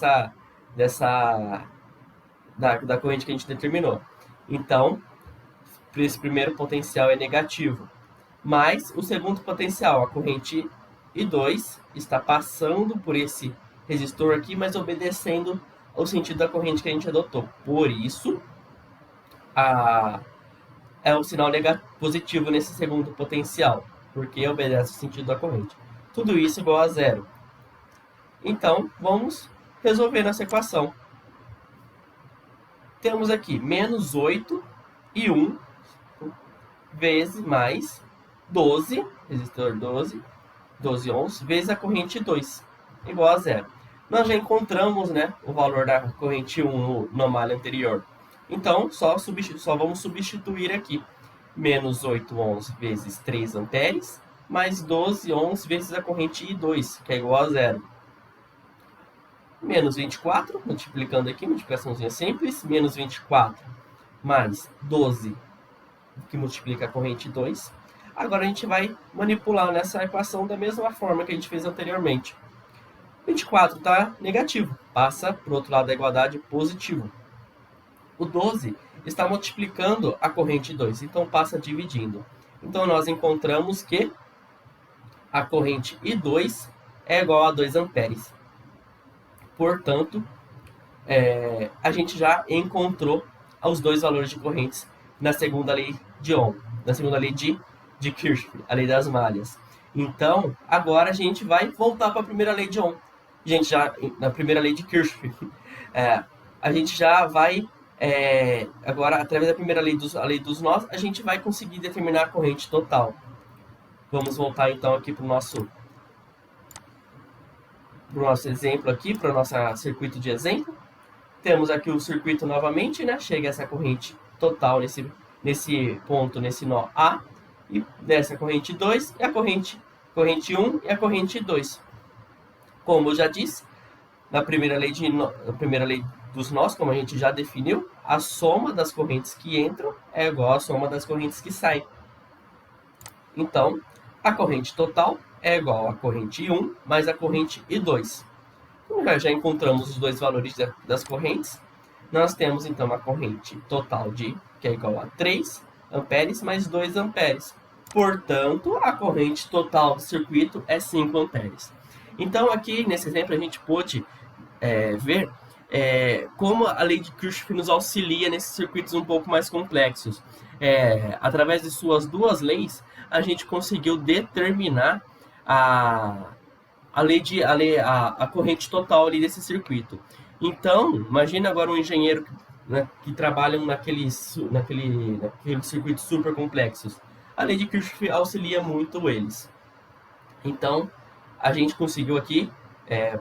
Speaker 3: corrente que a gente determinou. Então, esse primeiro potencial é negativo. Mas o segundo potencial, a corrente I2, está passando por esse resistor aqui, mas obedecendo ao sentido da corrente que a gente adotou. Por isso, é o sinal positivo nesse segundo potencial, porque obedece ao sentido da corrente. Tudo isso igual a zero. Então, vamos resolver nossa equação. Temos aqui menos 8 e 1 vezes mais 12, resistor 12 ohms, vezes a corrente 2, igual a zero. Nós já encontramos, né, o valor da corrente 1 na malha anterior. Então, só vamos substituir aqui. Menos 8 ohms vezes 3 amperes, mais 12 ohms vezes a corrente I2, que é igual a zero. Menos 24, multiplicando aqui, multiplicaçãozinha simples, menos 24 mais 12, que multiplica a corrente 2. Agora a gente vai manipular nessa equação da mesma forma que a gente fez anteriormente. 24 está negativo, passa para o outro lado da igualdade positivo. O 12 está multiplicando a corrente 2, então passa dividindo. Então nós encontramos que a corrente I2 é igual a 2 amperes. Portanto, a gente já encontrou os dois valores de correntes na segunda lei de Ohm, na segunda lei de Kirchhoff, a lei das malhas. Então, agora a gente vai voltar para a primeira lei de Ohm. Na primeira lei de Kirchhoff, a gente já vai, agora, através da primeira lei a lei dos nós, a gente vai conseguir determinar a corrente total. Vamos voltar então aqui para o nosso exemplo aqui, para o nosso circuito de exemplo. Temos aqui o circuito novamente, né? Chega essa corrente total nesse ponto, nesse nó A, e desce a corrente 2, e a corrente 1 e a corrente 2. Como eu já disse, na primeira lei dos nós, como a gente já definiu, a soma das correntes que entram é igual à soma das correntes que saem. Então, a corrente total é igual à corrente I1 mais a corrente I2. Como já encontramos os dois valores das correntes, nós temos então a corrente total que é igual a 3 amperes mais 2 amperes. Portanto, a corrente total do circuito é 5 amperes. Então, aqui nesse exemplo, a gente pôde ver como a lei de Kirchhoff nos auxilia nesses circuitos um pouco mais complexos. Através de suas duas leis, a gente conseguiu determinar a corrente total ali desse circuito. Então, imagina agora um engenheiro, né, que trabalha naqueles circuitos super complexos. A lei de Kirchhoff auxilia muito eles. Então, a gente conseguiu aqui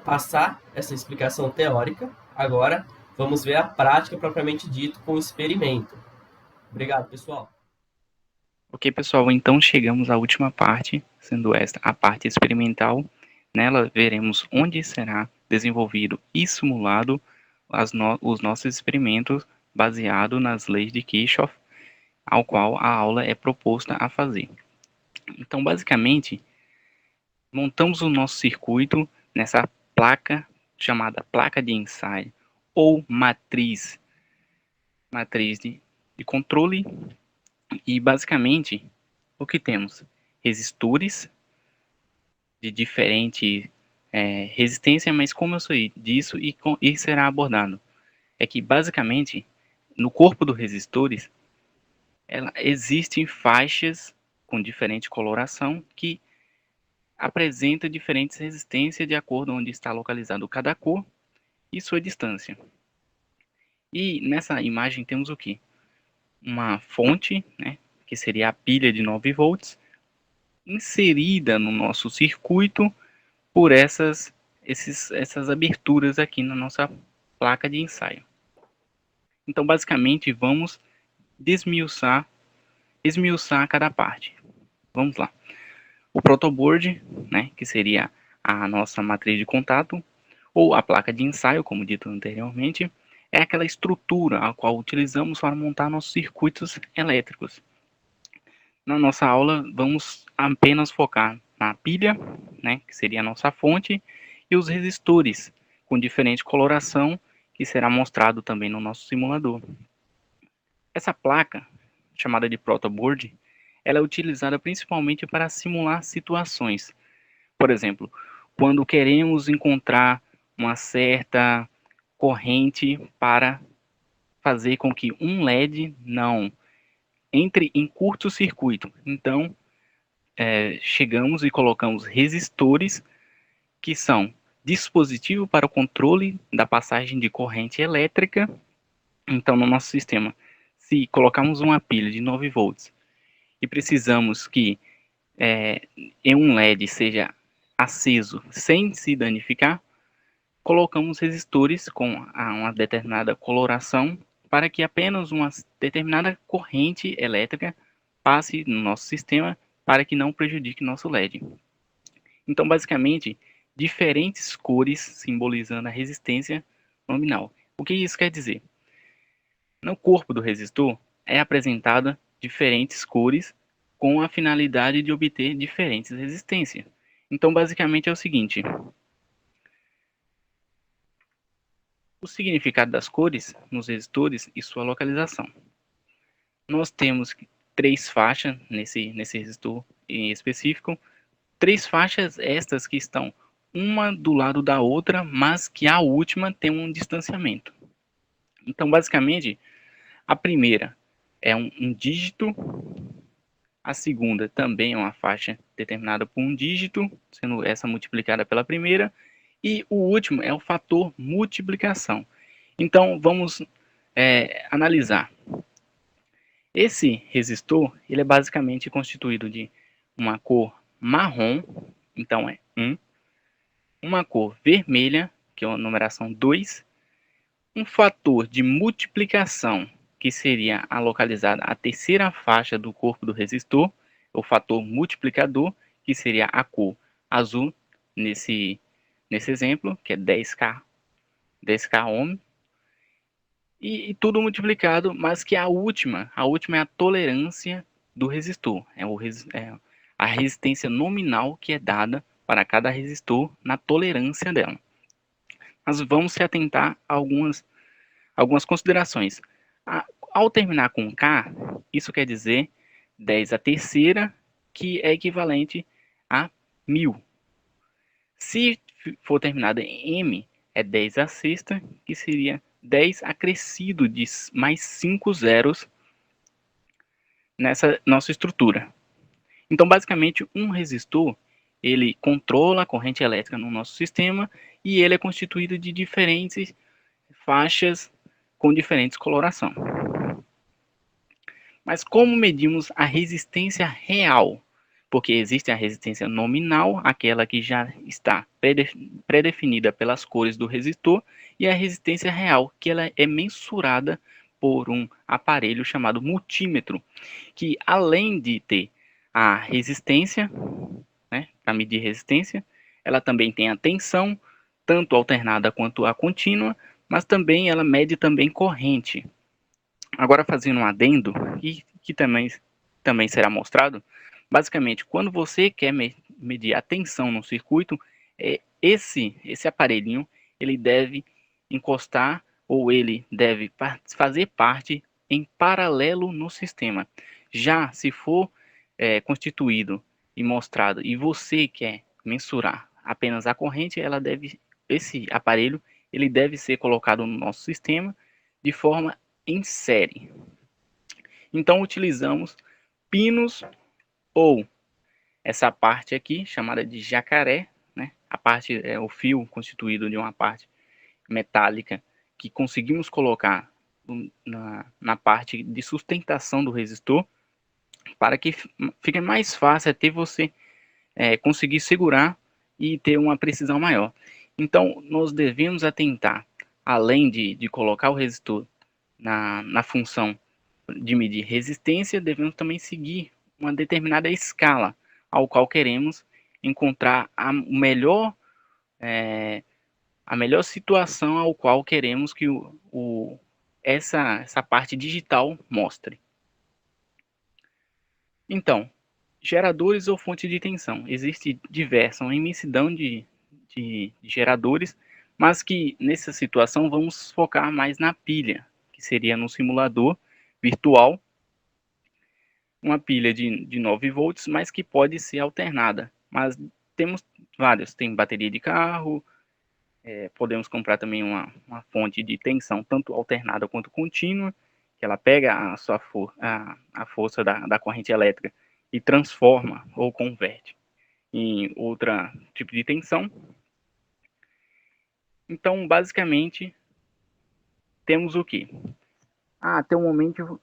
Speaker 3: passar essa explicação teórica. Agora, vamos ver a prática propriamente dito com o experimento. Obrigado, pessoal.
Speaker 4: Ok, pessoal, então chegamos à última parte, sendo esta a parte experimental. Nela veremos onde será desenvolvido e simulado os nossos experimentos baseado nas leis de Kirchhoff, ao qual a aula é proposta a fazer. Então, basicamente, montamos o nosso circuito nessa placa chamada placa de ensaio ou matriz de controle. E basicamente o que temos? Resistores de diferente resistência, mas como eu sei disso e será abordado? É que basicamente no corpo dos resistores existem faixas com diferente coloração que apresenta diferentes resistências de acordo onde está localizado cada cor e sua distância. E nessa imagem temos o que? Uma fonte, né, que seria a pilha de 9 volts, inserida no nosso circuito por essas aberturas aqui na nossa placa de ensaio. Então, basicamente, vamos esmiuçar cada parte. Vamos lá. O protoboard, né, que seria a nossa matriz de contato, ou a placa de ensaio, como dito anteriormente, é aquela estrutura a qual utilizamos para montar nossos circuitos elétricos. Na nossa aula, vamos apenas focar na pilha, né, que seria a nossa fonte, e os resistores, com diferente coloração, que será mostrado também no nosso simulador. Essa placa, chamada de protoboard, ela é utilizada principalmente para simular situações. Por exemplo, quando queremos encontrar uma certa corrente para fazer com que um LED não entre em curto-circuito. Então, chegamos e colocamos resistores, que são dispositivo para o controle da passagem de corrente elétrica. Então, no nosso sistema, se colocarmos uma pilha de 9 volts e precisamos que em um LED seja aceso sem se danificar, colocamos resistores com uma determinada coloração para que apenas uma determinada corrente elétrica passe no nosso sistema para que não prejudique nosso LED. Então, basicamente, diferentes cores simbolizando a resistência nominal. O que isso quer dizer? No corpo do resistor é apresentada diferentes cores com a finalidade de obter diferentes resistências. Então, basicamente é o seguinte: o significado das cores nos resistores e sua localização. Nós temos 3 faixas nesse resistor em específico, 3 faixas estas que estão uma do lado da outra, mas que a última tem um distanciamento. Então, basicamente, a primeira é um dígito, a segunda também é uma faixa determinada por um dígito, sendo essa multiplicada pela primeira, e o último é o fator multiplicação. Então, vamos analisar. Esse resistor, ele é basicamente constituído de uma cor marrom, então é 1, uma cor vermelha, que é a numeração 2, um fator de multiplicação, que seria a localizada a terceira faixa do corpo do resistor, o fator multiplicador, que seria a cor azul, nesse exemplo, que é 10K ohm, e tudo multiplicado, mas que a última é a tolerância do resistor, a resistência nominal que é dada para cada resistor na tolerância dela. Mas vamos se atentar a algumas considerações. Ao terminar com K, isso quer dizer 10 a terceira, que é equivalente a 1000. Se for terminada em M, é 10 a sexta, que seria 10 acrescido de mais 5 zeros nessa nossa estrutura. Então, basicamente, um resistor, ele controla a corrente elétrica no nosso sistema e ele é constituído de diferentes faixas com diferentes coloração. Mas como medimos a resistência real? Porque existe a resistência nominal, aquela que já está pré-definida pelas cores do resistor, e a resistência real, que ela é mensurada por um aparelho chamado multímetro, que além de ter a resistência, né, para medir resistência, ela também tem a tensão, tanto alternada quanto a contínua, mas também ela mede também corrente. Agora, fazendo um adendo, que também será mostrado, basicamente, quando você quer medir a tensão no circuito, esse aparelhinho ele deve encostar ou ele deve fazer parte em paralelo no sistema. Já se for constituído e mostrado e você quer mensurar apenas a corrente, esse aparelho ele deve ser colocado no nosso sistema de forma em série. Então utilizamos pinos ou essa parte aqui chamada de jacaré, né? A parte é o fio constituído de uma parte metálica que conseguimos colocar na parte de sustentação do resistor, para que fique mais fácil até você conseguir segurar e ter uma precisão maior. Então nós devemos atentar, além de colocar o resistor na função de medir resistência, devemos também seguir uma determinada escala ao qual queremos encontrar a melhor situação ao qual queremos que essa parte digital mostre. Então, geradores ou fonte de tensão. Existe diversa, uma imensidão de geradores, mas que nessa situação vamos focar mais na pilha, que seria no simulador virtual, uma pilha de 9 volts, mas que pode ser alternada. Mas temos vários, tem bateria de carro, podemos comprar também uma fonte de tensão, tanto alternada quanto contínua, que ela pega a força da corrente elétrica e transforma ou converte em outro tipo de tensão. Então, basicamente, temos o que? Até o momento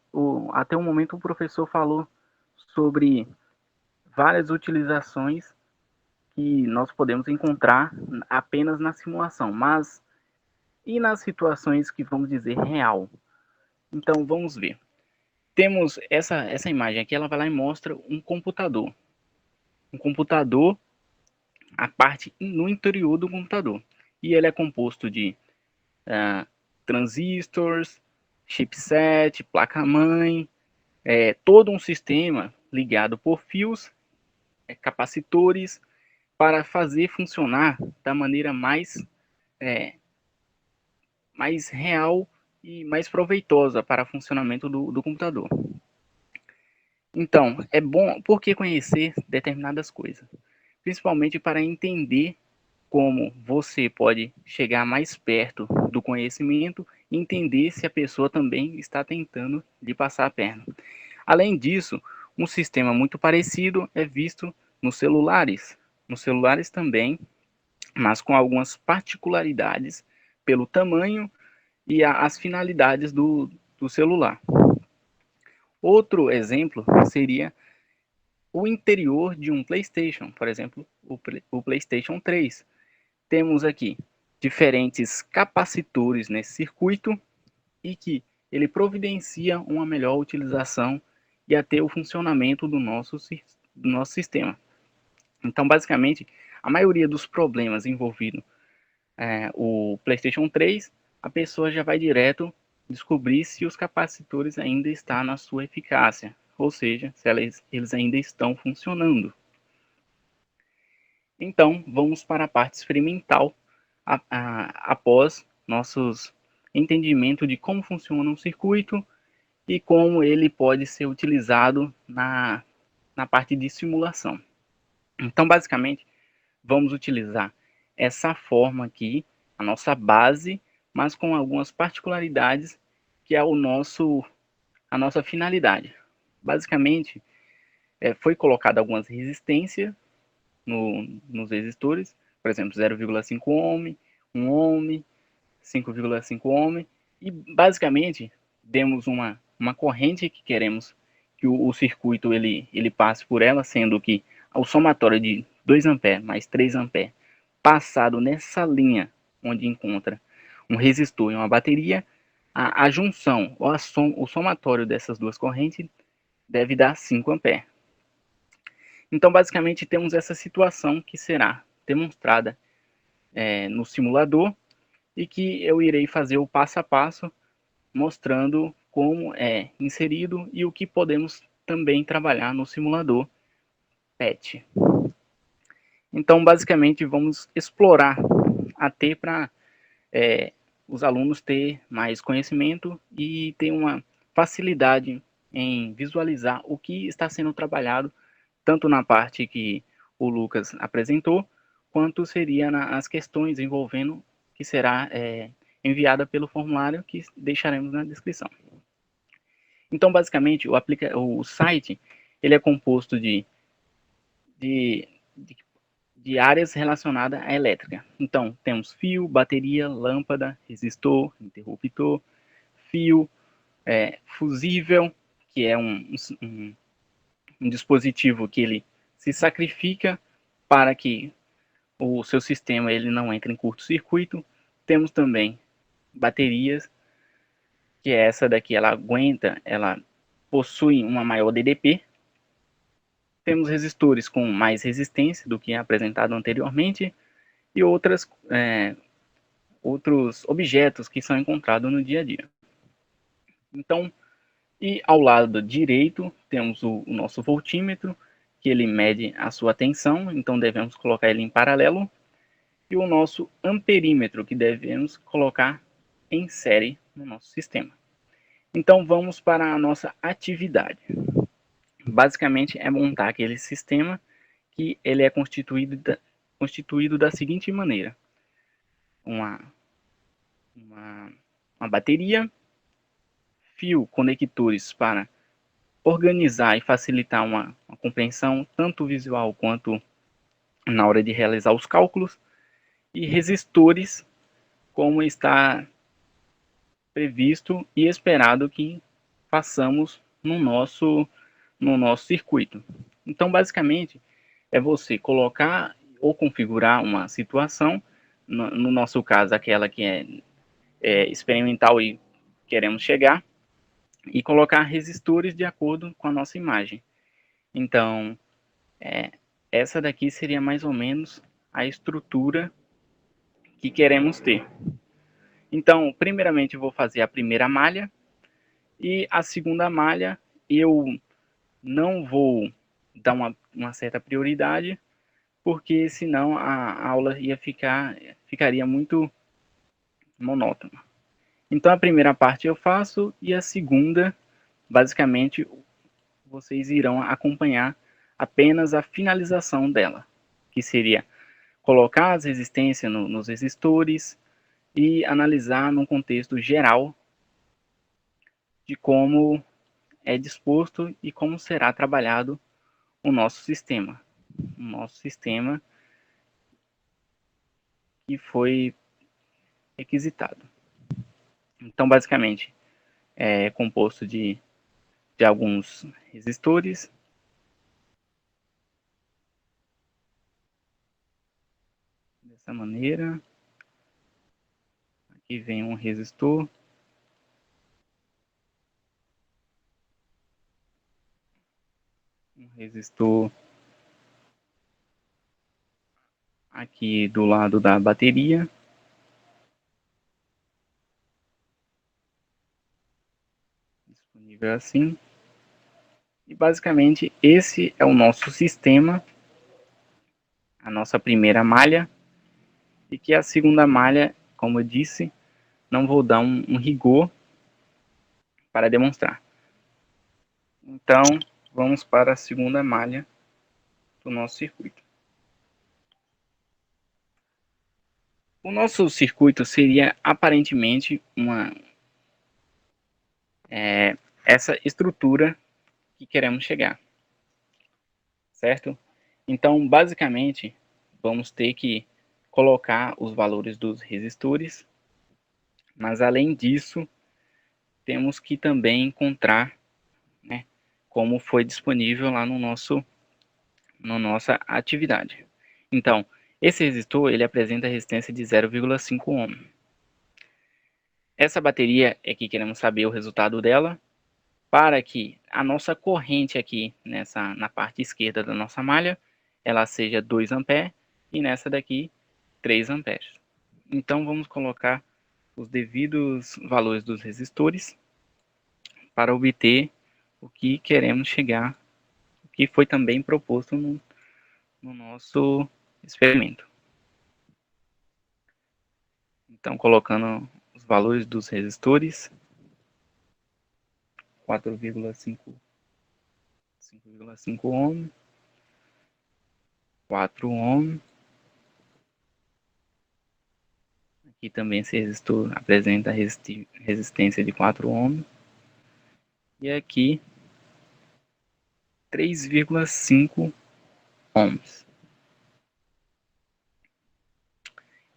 Speaker 4: o professor falou sobre várias utilizações que nós podemos encontrar apenas na simulação, mas e nas situações que vamos dizer real? Então, vamos ver. Temos essa imagem aqui, ela vai lá e mostra um computador. Um computador, a parte no interior do computador. E ele é composto de transistores, chipset, placa-mãe, todo um sistema ligado por fios, capacitores, para fazer funcionar da maneira mais real e mais proveitosa para o funcionamento do computador. Então, é bom porque conhecer determinadas coisas, principalmente para entender como você pode chegar mais perto do conhecimento e entender se a pessoa também está tentando lhe passar a perna. Além disso, um sistema muito parecido é visto nos celulares. Nos celulares também, mas com algumas particularidades pelo tamanho e as finalidades do celular. Outro exemplo seria o interior de um PlayStation, por exemplo, o PlayStation 3. Temos aqui diferentes capacitores nesse circuito e que ele providencia uma melhor utilização e até o funcionamento do nosso sistema. Então, basicamente, a maioria dos problemas envolvidos o PlayStation 3, a pessoa já vai direto descobrir se os capacitores ainda estão na sua eficácia, ou seja, se eles ainda estão funcionando. Então, vamos para a parte experimental após nossos entendimento de como funciona um circuito e como ele pode ser utilizado na parte de simulação. Então, basicamente, vamos utilizar essa forma aqui, a nossa base, mas com algumas particularidades que é a nossa finalidade. Basicamente, foi colocado algumas resistências nos resistores, por exemplo, 0,5 ohm, 1 ohm, 5,5 ohm, e basicamente demos uma corrente que queremos que o circuito ele passe por ela, sendo que o somatório de 2 A mais 3 A passado nessa linha onde encontra um resistor e uma bateria, a junção ou o somatório dessas duas correntes deve dar 5 A. Então, basicamente, temos essa situação que será demonstrada no simulador e que eu irei fazer o passo a passo mostrando como é inserido e o que podemos também trabalhar no simulador PET. Então, basicamente, vamos explorar até para os alunos ter mais conhecimento e ter uma facilidade em visualizar o que está sendo trabalhado, tanto na parte que o Lucas apresentou, quanto seria nas questões envolvendo que será enviada pelo formulário que deixaremos na descrição. Então, basicamente, o site ele é composto de áreas relacionadas à elétrica. Então, temos fio, bateria, lâmpada, resistor, interruptor, fio, fusível, que é um dispositivo que ele se sacrifica para que o seu sistema ele não entre em curto-circuito. Temos também baterias, que é essa daqui, ela possui uma maior DDP. Temos resistores com mais resistência do que apresentado anteriormente e outros objetos que são encontrados no dia a dia. Então, e ao lado direito temos o nosso voltímetro, que ele mede a sua tensão, então devemos colocar ele em paralelo, e o nosso amperímetro, que devemos colocar em série no nosso sistema. Então vamos para a nossa atividade. Basicamente é montar aquele sistema que ele é constituído da seguinte maneira: uma bateria, fio, conectores para organizar e facilitar uma compreensão tanto visual quanto na hora de realizar os cálculos, e resistores, como está previsto e esperado que façamos no nosso circuito. Então, basicamente, é você colocar ou configurar uma situação, no nosso caso, aquela que é experimental e queremos chegar, e colocar resistores de acordo com a nossa imagem. Então, essa daqui seria mais ou menos a estrutura que queremos ter. Então, primeiramente eu vou fazer a primeira malha, e a segunda malha eu não vou dar uma certa prioridade, porque senão a aula ficaria muito monótona. Então a primeira parte eu faço, e a segunda, basicamente, vocês irão acompanhar apenas a finalização dela, que seria colocar as resistências nos resistores e analisar num contexto geral de como é disposto e como será trabalhado o nosso sistema. O nosso sistema que foi requisitado. Então, basicamente, é composto de alguns resistores, dessa maneira. Aqui vem um resistor. Um resistor aqui do lado da bateria. Disponível assim. E basicamente esse é o nosso sistema, a nossa primeira malha, e que a segunda malha, como eu disse, não vou dar um rigor para demonstrar. Então, vamos para a segunda malha do nosso circuito. O nosso circuito seria aparentemente essa estrutura que queremos chegar, certo? Então, basicamente, vamos ter que colocar os valores dos resistores, mas além disso, temos que também encontrar, né, como foi disponível lá na nossa atividade. Então, esse resistor ele apresenta resistência de 0,5 ohm. Essa bateria é que queremos saber o resultado dela, para que a nossa corrente aqui na parte esquerda da nossa malha, ela seja 2 A e nessa daqui 3 A. Então vamos colocar os devidos valores dos resistores para obter o que queremos chegar, o que foi também proposto no nosso experimento. Então colocando os valores dos resistores, 4,5 ohm, 4 ohm. Aqui também esse resistor apresenta resistência de 4 ohm. E aqui 3,5 ohms.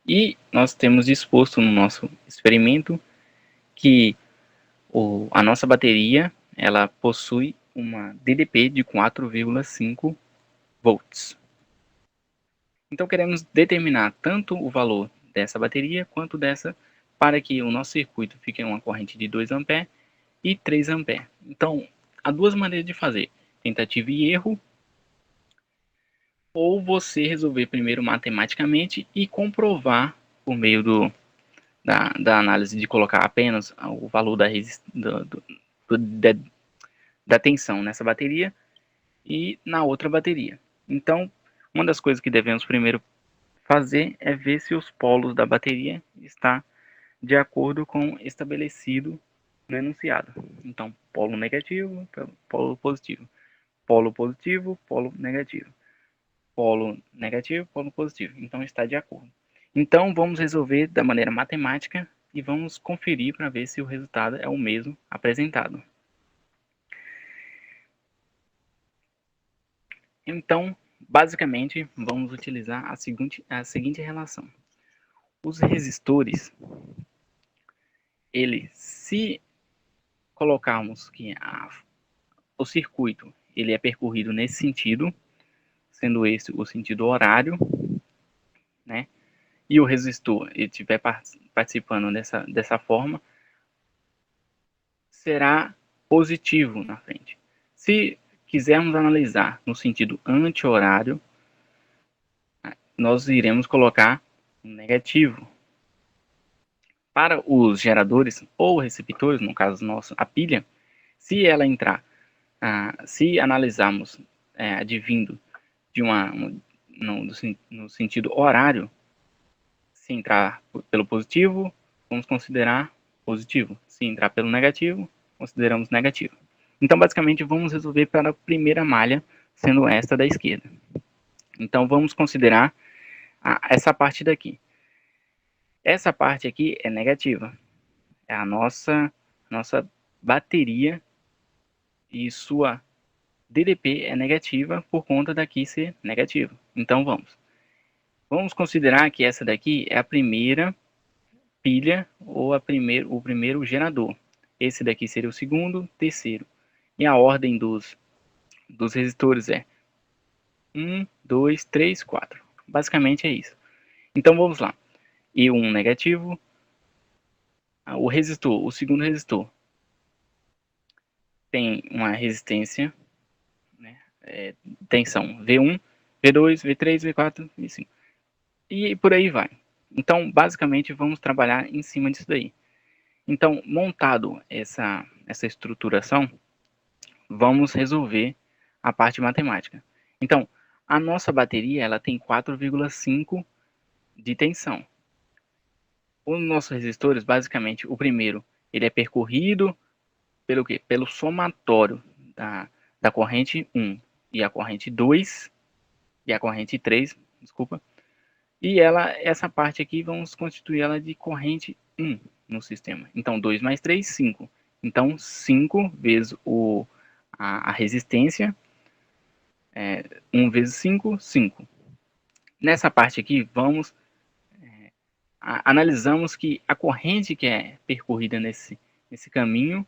Speaker 4: E nós temos disposto no nosso experimento que a nossa bateria ela possui uma DDP de 4,5 volts. Então queremos determinar tanto o valor dessa bateria quanto dessa, para que o nosso circuito fique em uma corrente de 2 A e 3 A. Então há duas maneiras de fazer: tentativa e erro, ou você resolver primeiro matematicamente e comprovar por meio da análise de colocar apenas o valor da tensão nessa bateria e na outra bateria. Então, uma das coisas que devemos primeiro fazer é ver se os polos da bateria está de acordo com o estabelecido no enunciado. Então, polo negativo, polo positivo, polo positivo, polo negativo, polo negativo, polo positivo. Então, está de acordo. Então, vamos resolver da maneira matemática e vamos conferir para ver se o resultado é o mesmo apresentado. Então, basicamente, vamos utilizar a seguinte relação. Os resistores, se colocarmos que o circuito ele é percorrido nesse sentido, sendo esse o sentido horário, né? E o resistor ele estiver participando dessa forma, será positivo na frente. Se quisermos analisar no sentido anti-horário, nós iremos colocar um negativo. Para os geradores ou receptores, no caso nosso, a pilha, se ela entrar, se analisarmos advindo de no sentido horário, se entrar pelo positivo, vamos considerar positivo. Se entrar pelo negativo, consideramos negativo. Então, basicamente, vamos resolver para a primeira malha, sendo esta da esquerda. Então, vamos considerar essa parte daqui. Essa parte aqui é negativa. É a nossa bateria e sua DDP é negativa por conta daqui ser negativo. Então, vamos considerar que essa daqui é a primeira pilha ou o primeiro gerador. Esse daqui seria o segundo, terceiro. E a ordem dos resistores é 1, 2, 3, 4. Basicamente é isso. Então vamos lá. E1 negativo. O resistor, o segundo resistor, tem uma resistência, né, tensão V1, V2, V3, V4, V5. E por aí vai. Então, basicamente, vamos trabalhar em cima disso daí. Então, montado essa estruturação, vamos resolver a parte matemática. Então, a nossa bateria ela tem 4,5 de tensão. Os nossos resistores, basicamente, o primeiro, ele é percorrido pelo quê? Pelo somatório da corrente 1 e a corrente 2 e a corrente 3, desculpa. E essa parte aqui, vamos constituir ela de corrente 1 no sistema. Então, 2 mais 3, 5. Então, 5 vezes a resistência, 1 vezes 5, 5. Nessa parte aqui, analisamos que a corrente que é percorrida nesse caminho,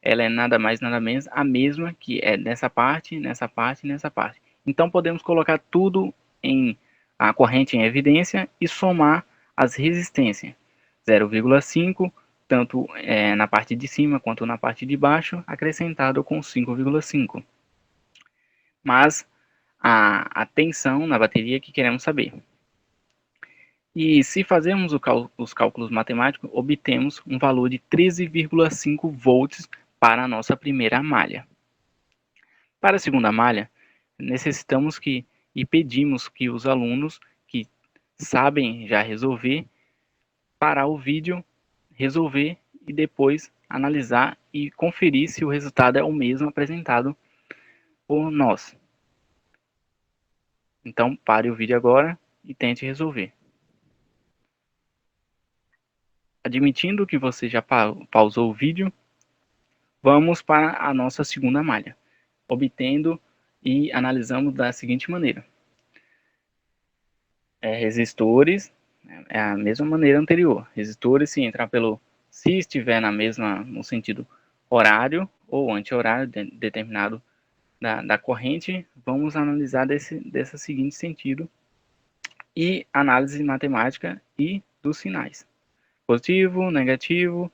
Speaker 4: ela é nada mais, nada menos a mesma que é nessa parte, nessa parte e nessa parte. Então, podemos colocar tudo a corrente em evidência e somar as resistências. 0,5, tanto na parte de cima quanto na parte de baixo, acrescentado com 5,5. Mas a tensão na bateria que queremos saber. E se fazermos os cálculos matemáticos, obtemos um valor de 13,5 volts para a nossa primeira malha. Para a segunda malha, necessitamos e pedimos que os alunos que sabem já resolver, parar o vídeo, resolver e depois analisar e conferir se o resultado é o mesmo apresentado por nós. Então, pare o vídeo agora e tente resolver. Admitindo que você já pausou o vídeo, vamos para a nossa segunda malha, obtendo e analisando da seguinte maneira. Resistores, é a mesma maneira anterior. Resistores, se estiver no sentido horário ou anti-horário determinado da corrente, vamos analisar desse seguinte sentido e análise matemática e dos sinais. Positivo, negativo,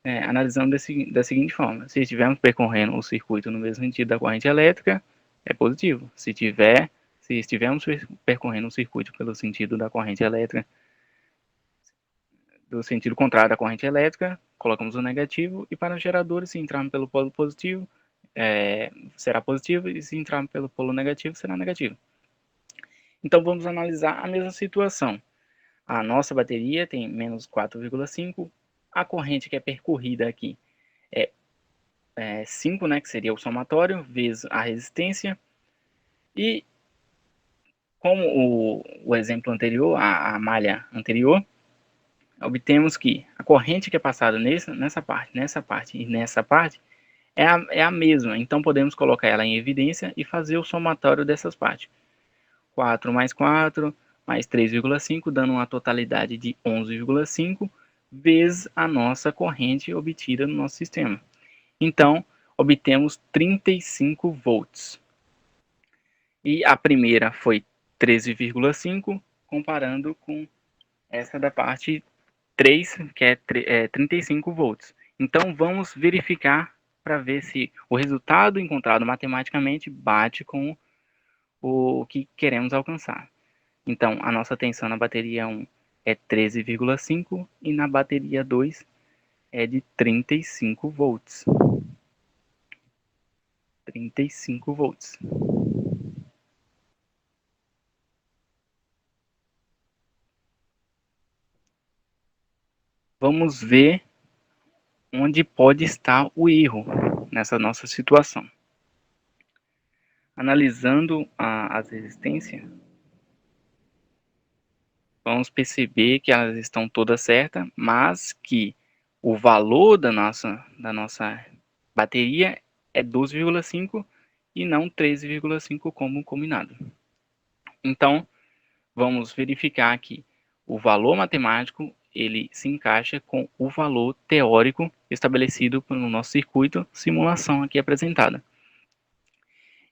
Speaker 4: analisando da seguinte forma. Se estivermos percorrendo o circuito no mesmo sentido da corrente elétrica, é positivo. Se estivermos percorrendo o circuito pelo sentido da corrente elétrica, do sentido contrário da corrente elétrica, colocamos o negativo. E para os geradores, se entrarmos pelo polo positivo, será positivo. E se entrarmos pelo polo negativo, será negativo. Então, vamos analisar a mesma situação. A nossa bateria tem menos 4,5. A corrente que é percorrida aqui é 5, né, que seria o somatório, vezes a resistência. E como o exemplo anterior, a malha anterior, obtemos que a corrente que é passada nessa parte e nessa parte é a mesma. Então, podemos colocar ela em evidência e fazer o somatório dessas partes. 4 mais 4... mais 3,5, dando uma totalidade de 11,5, vezes a nossa corrente obtida no nosso sistema. Então, obtemos 35 volts. E a primeira foi 13,5, comparando com essa da parte 3, que é 35 volts. Então, vamos verificar para ver se o resultado encontrado matematicamente bate com o que queremos alcançar. Então, a nossa tensão na bateria 1 é 13,5 e na bateria 2 é de 35 volts. 35 volts. Vamos ver onde pode estar o erro nessa nossa situação. Analisando as resistências, vamos perceber que elas estão todas certas, mas que o valor da nossa bateria é 12,5 e não 13,5 como combinado. Então, vamos verificar que o valor matemático ele se encaixa com o valor teórico estabelecido no nosso circuito simulação aqui apresentada.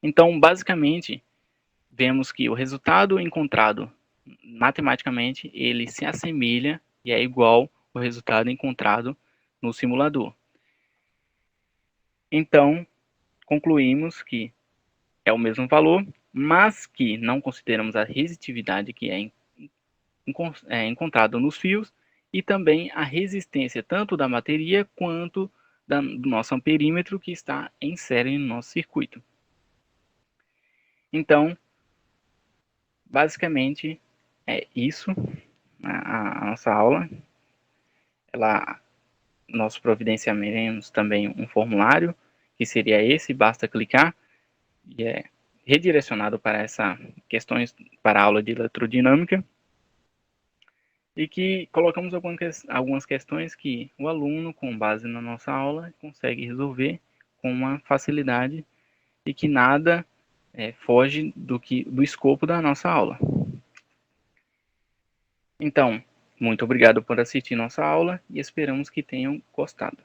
Speaker 4: Então, basicamente, vemos que o resultado encontrado matematicamente ele se assemelha e é igual ao resultado encontrado no simulador. Então, concluímos que é o mesmo valor, mas que não consideramos a resistividade que é encontrado nos fios e também a resistência tanto da bateria quanto do nosso amperímetro que está em série no nosso circuito. Então, basicamente é isso a nossa aula. Nós providenciaremos também um formulário que seria esse, basta clicar e é redirecionado para essa questões para a aula de elerodinâmica. E que colocamos algumas questões que o aluno, com base na nossa aula, consegue resolver com uma facilidade e que nada foge do escopo da nossa aula. Então, muito obrigado por assistir nossa aula e esperamos que tenham gostado.